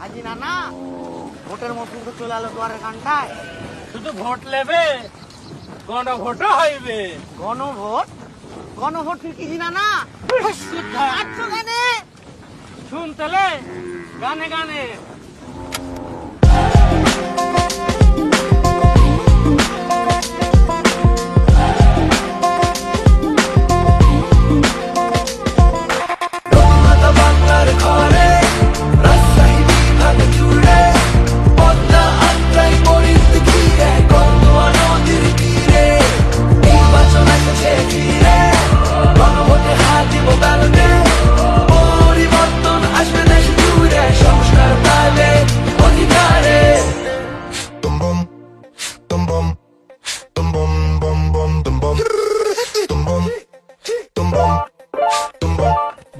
আজি নানা ভোটের মৌসুম তো চলে এলো দুয়ারের কানটায়। শুধু ভোট লেবে গণভোটও হইবে। গণভোট গণভোট তুই কি নানা আচ্ছা গানে শুনতেলে গানে গানে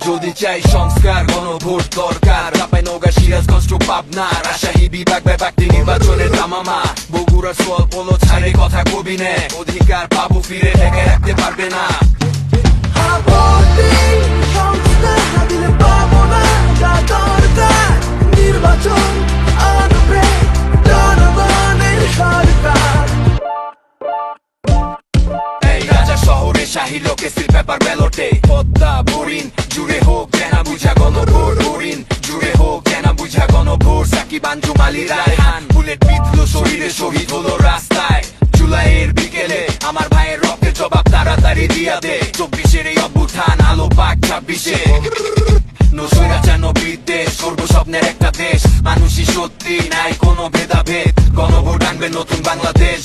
যদি চাই সংস্কার গণভোট দরকার। চাপাই নওগাঁ সিরাজগঞ্জ টু পাবনা রাজশাহী বিভাগ ব্যক্তি নির্বাচনের তামামা। বগুড়ার সোয়াল পোলো ছাড়ে কথা কবি নে অধিকার পাবো ফিরে ঠেকে রাখতে পারবে না। নির্বাচন আনবে জনগণের সরকার। এই রাজা শহরে শাহী লোকেসির পেপার ব্যালটে পদ্মা বোরিন জুড়ে হোক জেনা বুঝা গণভোট বোরিন জুড়ে হোক জেনা বুঝা গণভোট। সাকিব আঞ্জুম আলী রায়হান বুলেট বিঁধলো শরীরে শহীদ হলো রাস্তায়। জুলাইয়ের বিকেলে আমার ভাইয়ের রক্তের জবাব তাড়াতাড়ি দিয়া দে। 24-এর এই অভ্যুত্থান আলো পাক 26-এ নৈরাচার বিদ্বেষ সর্বস্বপ্নের একটা দেশ। মানুষই সত্যি নাই কোনো ভেদাভেদ। গণভোট আনবে নতুন বাংলাদেশ।